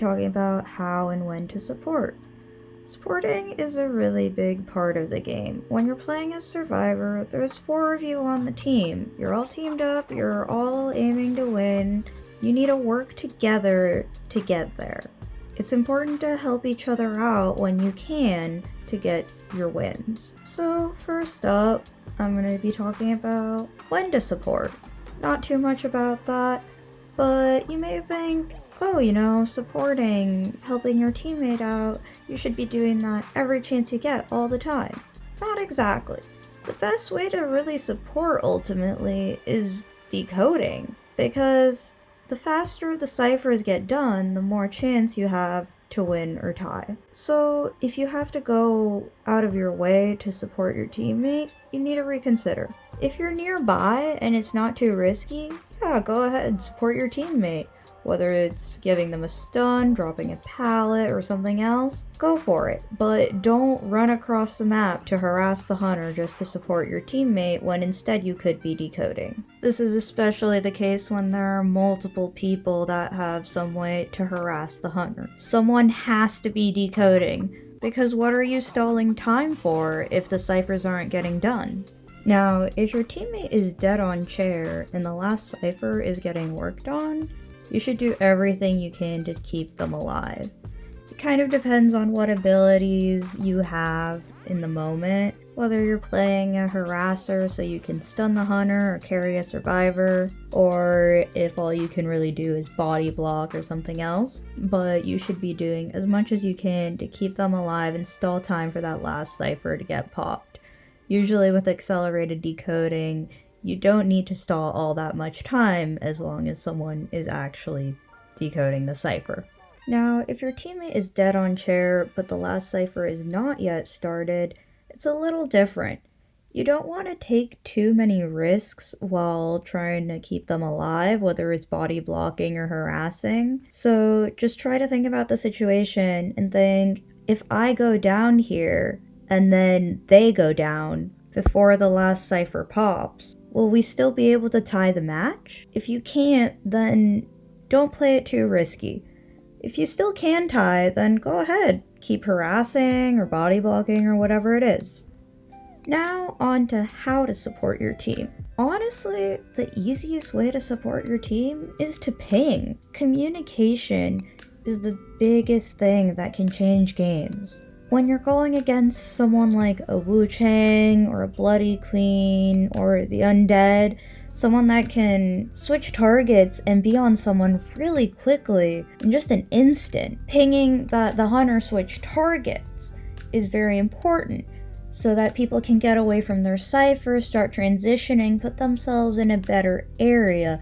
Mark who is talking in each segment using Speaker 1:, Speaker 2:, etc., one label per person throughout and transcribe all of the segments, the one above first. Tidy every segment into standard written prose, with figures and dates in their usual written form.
Speaker 1: talking about how and when to support. Supporting is a really big part of the game. When you're playing as Survivor, there's 4 of you on the team. You're all teamed up, you're all aiming to win. You need to work together to get there. It's important to help each other out when you can to get your wins. So first up, I'm going to be talking about when to support. Not too much about that, but you may think, oh, supporting, helping your teammate out, you should be doing that every chance you get all the time. Not exactly. The best way to really support ultimately is decoding, because the faster the ciphers get done, the more chance you have to win or tie. So if you have to go out of your way to support your teammate, you need to reconsider. If you're nearby and it's not too risky, yeah, go ahead and support your teammate. Whether it's giving them a stun, dropping a pallet, or something else, go for it. But don't run across the map to harass the hunter just to support your teammate when instead you could be decoding. This is especially the case when there are multiple people that have some way to harass the hunter. Someone has to be decoding, because what are you stalling time for if the ciphers aren't getting done? Now, if your teammate is dead on chair and the last cipher is getting worked on, you should do everything you can to keep them alive. It kind of depends on what abilities you have in the moment, whether you're playing a harasser so you can stun the hunter or carry a survivor, or if all you can really do is body block or something else. But you should be doing as much as you can to keep them alive and stall time for that last cipher to get popped. Usually with accelerated decoding, you don't need to stall all that much time as long as someone is actually decoding the cipher. Now, if your teammate is dead on chair but the last cipher is not yet started, it's a little different. You don't want to take too many risks while trying to keep them alive, whether it's body blocking or harassing. So just try to think about the situation and think, if I go down here and then they go down before the last cipher pops, will we still be able to tie the match? If you can't, then don't play it too risky. If you still can tie, then go ahead. Keep harassing or body blocking or whatever it is. Now on to how to support your team. Honestly, the easiest way to support your team is to ping. Communication is the biggest thing that can change games. When you're going against someone like a Wu Chang or a Bloody Queen or the Undead, someone that can switch targets and be on someone really quickly in just an instant, pinging that the hunter switch targets is very important so that people can get away from their ciphers, start transitioning, put themselves in a better area,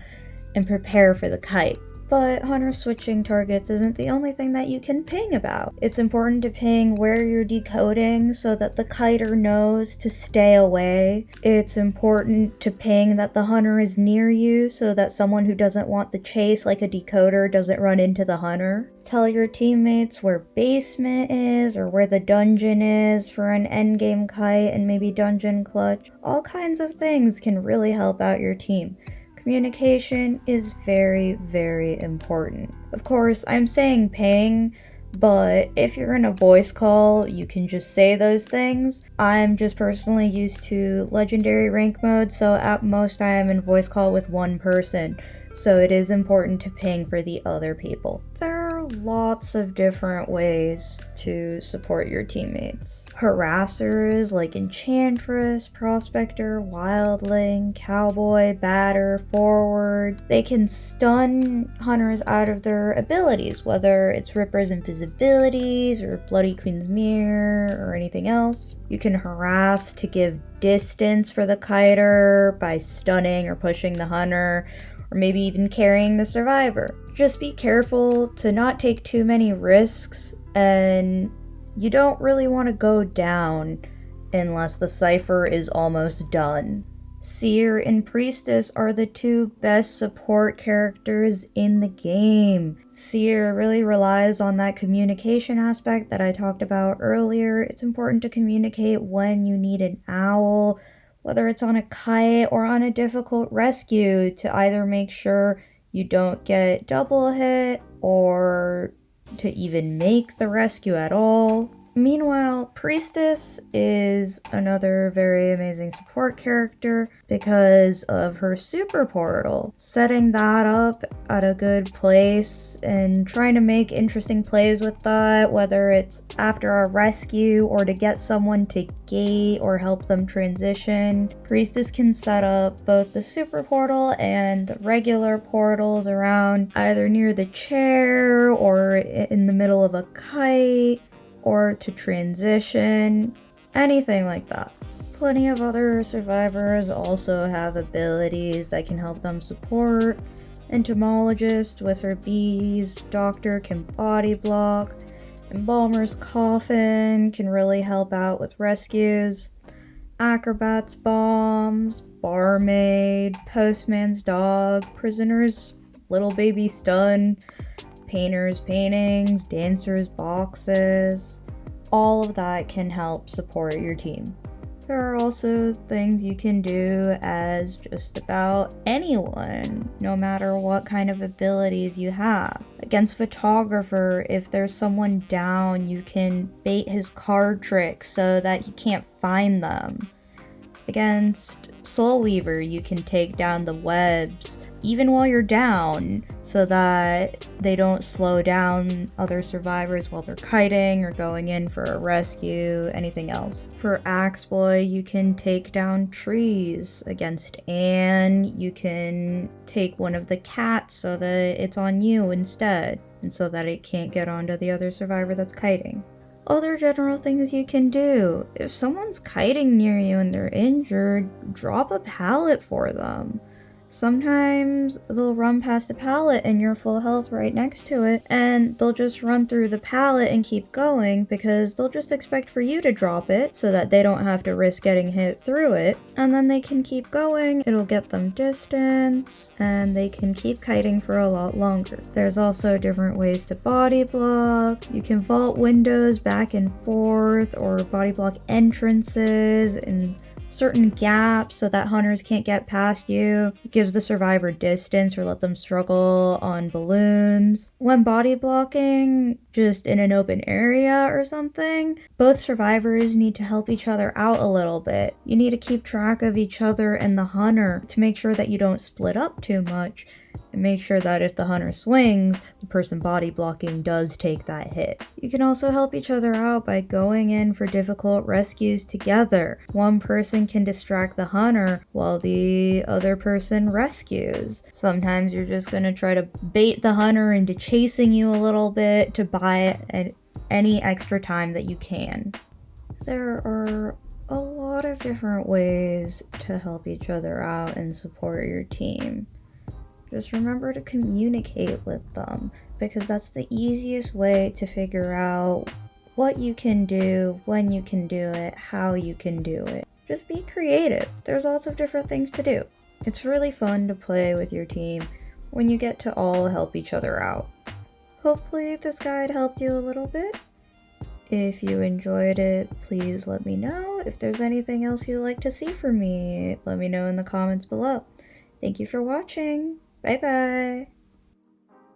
Speaker 1: and prepare for the kite. But hunter switching targets isn't the only thing that you can ping about. It's important to ping where you're decoding so that the kiter knows to stay away. It's important to ping that the hunter is near you so that someone who doesn't want the chase, like a decoder, doesn't run into the hunter. Tell your teammates where basement is or where the dungeon is for an endgame kite and maybe dungeon clutch. All kinds of things can really help out your team. Communication is very, very important. Of course, I'm saying ping, but if you're in a voice call, you can just say those things. I'm just personally used to legendary rank mode, so at most I am in voice call with one person, so it is important to ping for the other people. There are lots of different ways to support your teammates. Harassers like Enchantress, Prospector, Wildling, Cowboy, Batter, Forward. They can stun hunters out of their abilities, whether it's Ripper's Invisibilities or Bloody Queen's Mirror or anything else. You can harass to give distance for the kiter by stunning or pushing the hunter, or maybe even carrying the survivor. Just be careful to not take too many risks, and you don't really want to go down unless the cipher is almost done. Seer and Priestess are the 2 best support characters in the game. Seer really relies on that communication aspect that I talked about earlier. It's important to communicate when you need an owl, whether it's on a kite or on a difficult rescue, to either make sure you don't get double hit or to even make the rescue at all. Meanwhile, Priestess is another very amazing support character because of her super portal. Setting that up at a good place and trying to make interesting plays with that, whether it's after a rescue or to get someone to gate or help them transition. Priestess can set up both the super portal and the regular portals around either near the chair or in the middle of a kite, or to transition, anything like that. Plenty of other survivors also have abilities that can help them support. Entomologist with her bees, Doctor can body block, Embalmer's coffin can really help out with rescues, Acrobat's bombs, Barmaid, Postman's dog, Prisoner's little baby stun, Painter's paintings, Dancer's boxes, all of that can help support your team. There are also things you can do as just about anyone, no matter what kind of abilities you have. Against Photographer, if there's someone down, you can bait his card tricks so that he can't find them. Against Soul Weaver, you can take down the webs even while you're down so that they don't slow down other survivors while they're kiting or going in for a rescue, anything else. For Axe Boy, you can take down trees. Against Anne, you can take one of the cats so that it's on you instead, and so that it can't get onto the other survivor that's kiting. Other general things you can do. If someone's kiting near you and they're injured, drop a pallet for them. Sometimes they'll run past a pallet and you're full health right next to it, and they'll just run through the pallet and keep going because they'll just expect for you to drop it so that they don't have to risk getting hit through it, and then they can keep going. It'll get them distance and they can keep kiting for a lot longer. There's also different ways to body block. You can vault windows back and forth or body block entrances and certain gaps so that hunters can't get past you. It gives the survivor distance or let them struggle on balloons. When body blocking, just in an open area or something, both survivors need to help each other out a little bit. You need to keep track of each other and the hunter to make sure that you don't split up too much, and make sure that if the hunter swings, the person body blocking does take that hit. You can also help each other out by going in for difficult rescues together. One person can distract the hunter while the other person rescues. Sometimes you're just gonna try to bait the hunter into chasing you a little bit to buy any extra time that you can. There are a lot of different ways to help each other out and support your team. Just remember to communicate with them, because that's the easiest way to figure out what you can do, when you can do it, how you can do it. Just be creative. There's lots of different things to do. It's really fun to play with your team when you get to all help each other out. Hopefully this guide helped you a little bit. If you enjoyed it, please let me know. If there's anything else you'd like to see from me, let me know in the comments below. Thank you for watching. Bye bye!